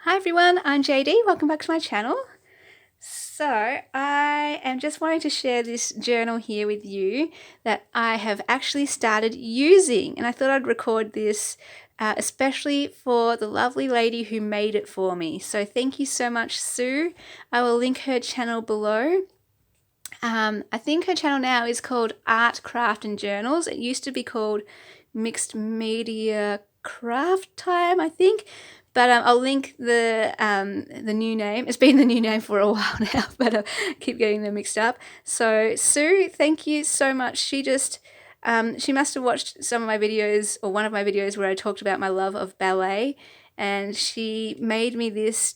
Hi everyone, I'm JD. Welcome back to my channel. So, I am just wanting to share this journal here with you that I have actually started using, and I thought I'd record this especially for the lovely lady who made it for me. So, thank you so much, Sue. I will link her channel below. I think her channel now is called Art, Craft and Journals. It used to be called Mixed Media Craft Time, I think. But I'll link the new name. It's been the new name for a while now, but I keep getting them mixed up. So Sue, thank you so much. She must have watched some of my videos or one of my videos where I talked about my love of ballet, and she made me this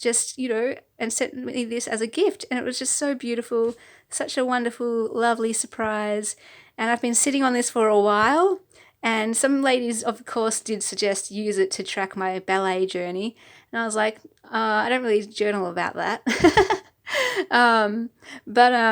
and sent me this as a gift, and it was just so beautiful, such a wonderful, lovely surprise. And I've been sitting on this for a while. And some ladies, of course, did suggest use it to track my ballet journey. And I was like, I don't really journal about that. But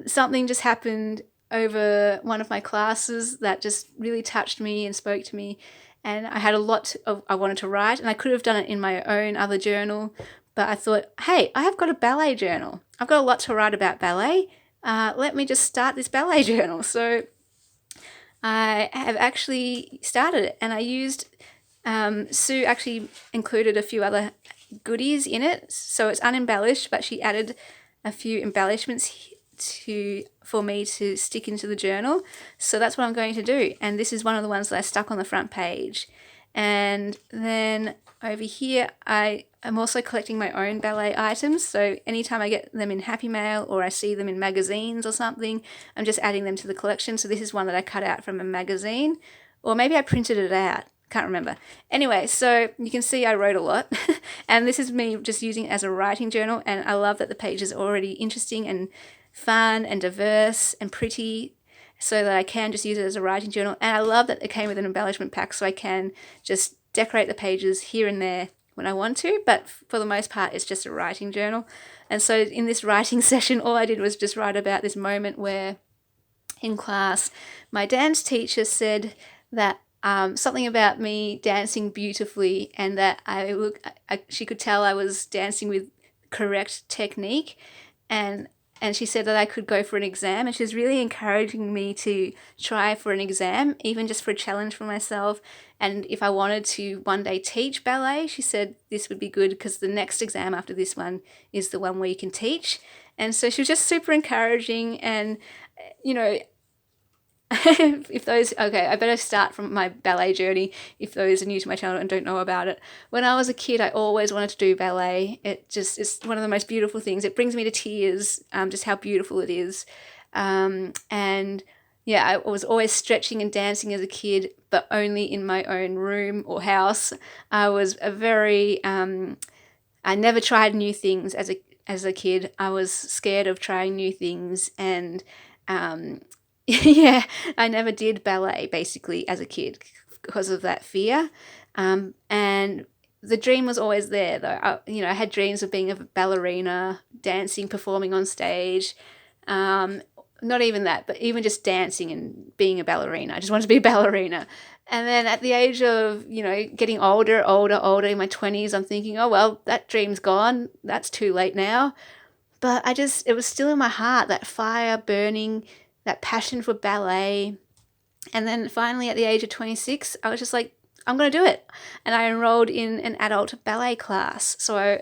something just happened over one of my classes that just really touched me and spoke to me. And I had a lot I wanted to write, and I could have done it in my own other journal. But I thought, hey, I have got a ballet journal. I've got a lot to write about ballet. Let me just start this ballet journal. So I have actually started it, and I used Sue actually included a few other goodies in it, so it's unembellished, but she added a few embellishments for me to stick into the journal. So that's what I'm going to do, and this is one of the ones that I stuck on the front page. And then over here I'm also collecting my own ballet items, so anytime I get them in Happy Mail or I see them in magazines or something, I'm just adding them to the collection. So this is one that I cut out from a magazine, or maybe I printed it out, can't remember. Anyway, so you can see I wrote a lot and this is me just using it as a writing journal, and I love that the pages are already interesting and fun and diverse and pretty, so that I can just use it as a writing journal. And I love that it came with an embellishment pack, so I can just decorate the pages here and there when I want to, but for the most part it's just a writing journal. And so in this writing session, all I did was just write about this moment where in class my dance teacher said that something about me dancing beautifully, and that she could tell I was dancing with correct technique, and she said that I could go for an exam, and she was really encouraging me to try for an exam, even just for a challenge for myself. And if I wanted to one day teach ballet, she said this would be good because the next exam after this one is the one where you can teach. And so she was just super encouraging. And you know, I better start from my ballet journey if those are new to my channel and don't know about it. When I was a kid, I always wanted to do ballet. It's one of the most beautiful things. It brings me to tears, just how beautiful it is. And yeah, I was always stretching and dancing as a kid, but only in my own room or house. I was I never tried new things as a kid. I was scared of trying new things, and yeah, I never did ballet basically as a kid because of that fear. And the dream was always there, though. I had dreams of being a ballerina, dancing, performing on stage. Not even that, but even just dancing and being a ballerina. I just wanted to be a ballerina. And then at the age of, getting older in my 20s, I'm thinking, oh, well, that dream's gone. That's too late now. But it was still in my heart, that fire burning, that passion for ballet. And then finally at the age of 26, I was just like, I'm going to do it. And I enrolled in an adult ballet class. So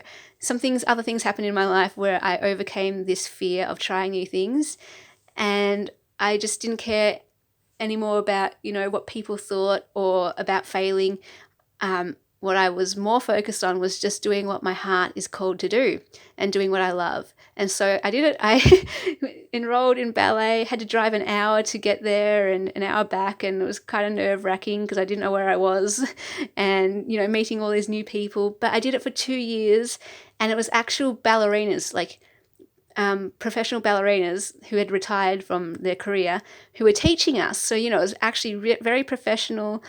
other things happened in my life where I overcame this fear of trying new things. And I just didn't care anymore about, what people thought or about failing. What I was more focused on was just doing what my heart is called to do and doing what I love. And so I did it. I enrolled in ballet, had to drive an hour to get there and an hour back, and it was kind of nerve-wracking because I didn't know where I was and, meeting all these new people. But I did it for 2 years, and it was actual ballerinas, like professional ballerinas who had retired from their career, who were teaching us. So, it was actually very professional,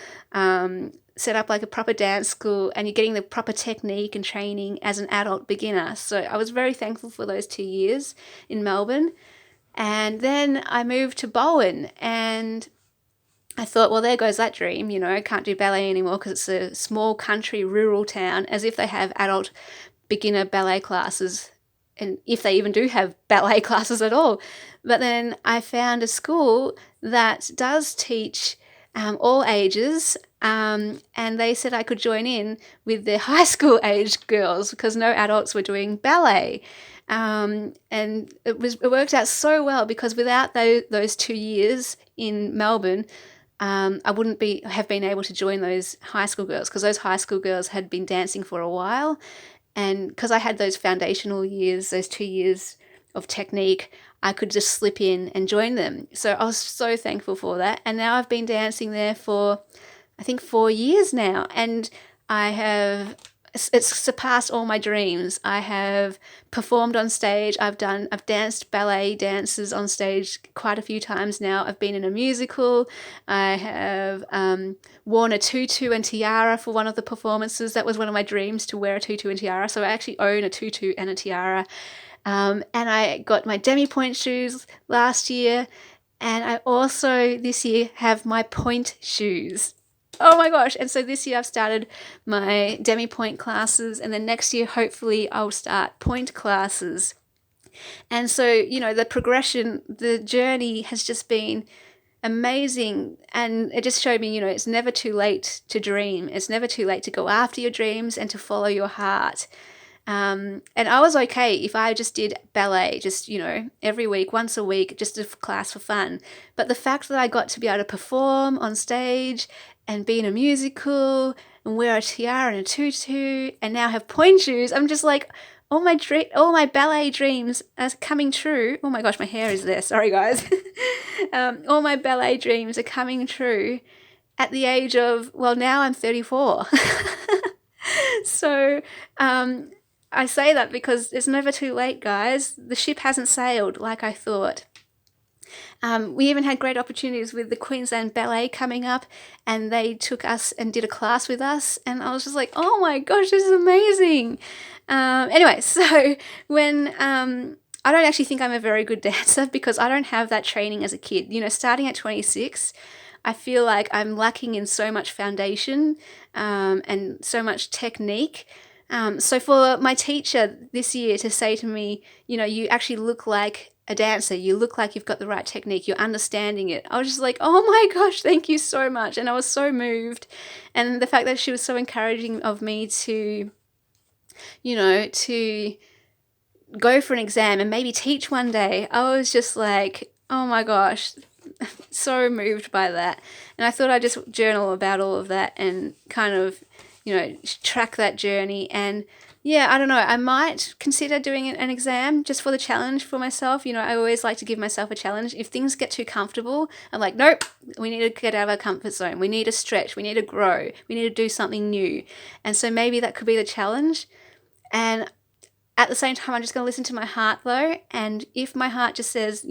set up like a proper dance school, and you're getting the proper technique and training as an adult beginner. So I was very thankful for those 2 years in Melbourne. And then I moved to Bowen, and I thought, well, there goes that dream. I can't do ballet anymore because it's a small country rural town, as if they have adult beginner ballet classes, and if they even do have ballet classes at all. But then I found a school that does teach all ages, and they said I could join in with the high school age girls because no adults were doing ballet. And it worked out so well, because without those 2 years in Melbourne, I wouldn't have been able to join those high school girls, because those high school girls had been dancing for a while. And because I had those foundational years, those 2 years of technique, I could just slip in and join them. So I was so thankful for that. And now I've been dancing there for, I think, 4 years now. And it's surpassed all my dreams. I have performed on stage. I've danced ballet dances on stage quite a few times now. I've been in a musical. I have worn a tutu and tiara for one of the performances. That was one of my dreams, to wear a tutu and tiara. So I actually own a tutu and a tiara. And I got my demi-point shoes last year. And I also this year have my point shoes. Oh my gosh. And so this year I've started my demi-point classes, and then next year hopefully I'll start point classes. And so, the progression, the journey has just been amazing. And it just showed me, it's never too late to dream. It's never too late to go after your dreams and to follow your heart. And I was okay if I just did ballet, just, every week, once a week, just a class for fun. But the fact that I got to be able to perform on stage and be in a musical and wear a tiara and a tutu and now have point shoes, I'm just like, all my ballet dreams are coming true. Oh my gosh, my hair is there. Sorry, guys. All my ballet dreams are coming true at the age of, well, now I'm 34. So, I say that because it's never too late, guys. The ship hasn't sailed like I thought. We even had great opportunities with the Queensland Ballet coming up, and they took us and did a class with us, and I was just like, oh my gosh, this is amazing. Anyway, so when I don't actually think I'm a very good dancer because I don't have that training as a kid. Starting at 26, I feel like I'm lacking in so much foundation and so much technique. So for my teacher this year to say to me, you actually look like a dancer, you look like you've got the right technique, you're understanding it. I was just like, oh my gosh, thank you so much. And I was so moved. And the fact that she was so encouraging of me to, to go for an exam and maybe teach one day, I was just like, oh my gosh, so moved by that. And I thought I'd just journal about all of that and kind of, track that journey. And yeah, I don't know, I might consider doing an exam just for the challenge for myself. I always like to give myself a challenge. If things get too comfortable, I'm like, nope, we need to get out of our comfort zone. We need to stretch. We need to grow. We need to do something new. And so maybe that could be the challenge. And at the same time, I'm just going to listen to my heart though. And if my heart just says,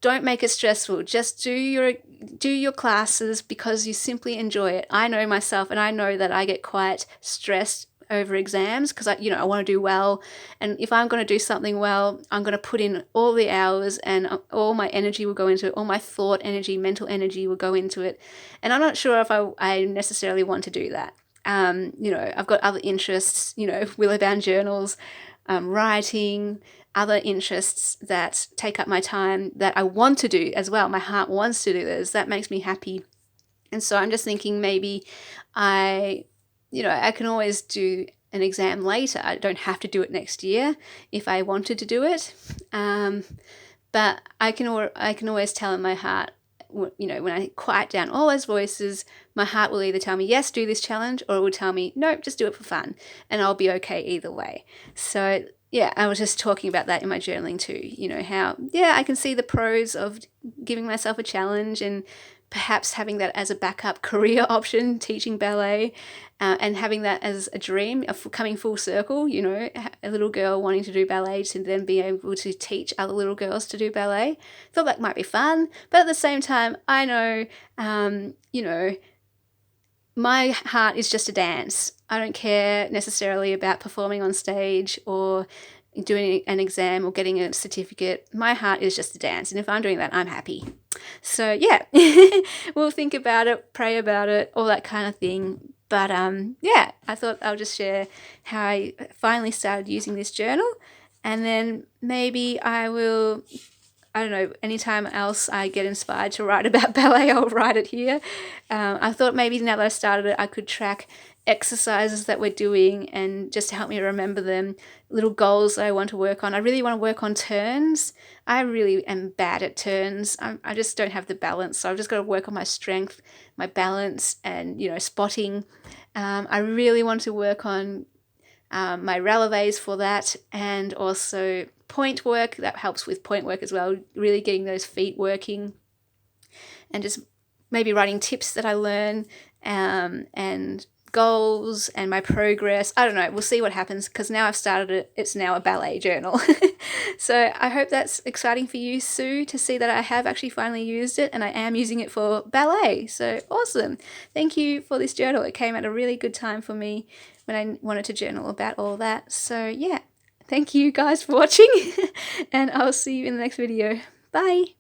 don't make it stressful. Just do your classes because you simply enjoy it. I know myself, and I know that I get quite stressed over exams because I want to do well. And if I'm going to do something well, I'm going to put in all the hours, and all my energy will go into it. All my thought energy, mental energy will go into it. And I'm not sure if I necessarily want to do that. I've got other interests, Willowbound journals, writing, other interests that take up my time that I want to do as well. My heart wants to do this. That makes me happy. And so I'm just thinking maybe I can always do an exam later. I don't have to do it next year if I wanted to do it. But I can always tell in my heart, when I quiet down all those voices, my heart will either tell me, yes, do this challenge, or it will tell me, no, just do it for fun. And I'll be okay either way. So yeah, I was just talking about that in my journaling too, how, I can see the pros of giving myself a challenge and perhaps having that as a backup career option, teaching ballet, and having that as a dream of coming full circle, a little girl wanting to do ballet to then be able to teach other little girls to do ballet. Thought that might be fun, but at the same time, I know, my heart is just a dance. I don't care necessarily about performing on stage or doing an exam or getting a certificate. My heart is just a dance. And if I'm doing that, I'm happy. So yeah, we'll think about it, pray about it, all that kind of thing. But yeah, I thought I'll just share how I finally started using this journal, and then maybe I don't know, anytime else I get inspired to write about ballet, I'll write it here. I thought maybe now that I started it, I could track exercises that we're doing and just to help me remember them, little goals that I want to work on. I really want to work on turns. I really am bad at turns. I just don't have the balance. So I've just got to work on my strength, my balance, and, spotting. I really want to work on my releves for that, and also point work. That helps with point work as well, really getting those feet working, and just maybe writing tips that I learn, and goals and my progress. I don't know, we'll see what happens, because now I've started it, it's now a ballet journal. So I hope that's exciting for you, Sue, to see that I have actually finally used it and I am using it for ballet. So awesome. Thank you for this journal. It came at a really good time for me when I wanted to journal about all that. So yeah, thank you guys for watching and I'll see you in the next video. Bye.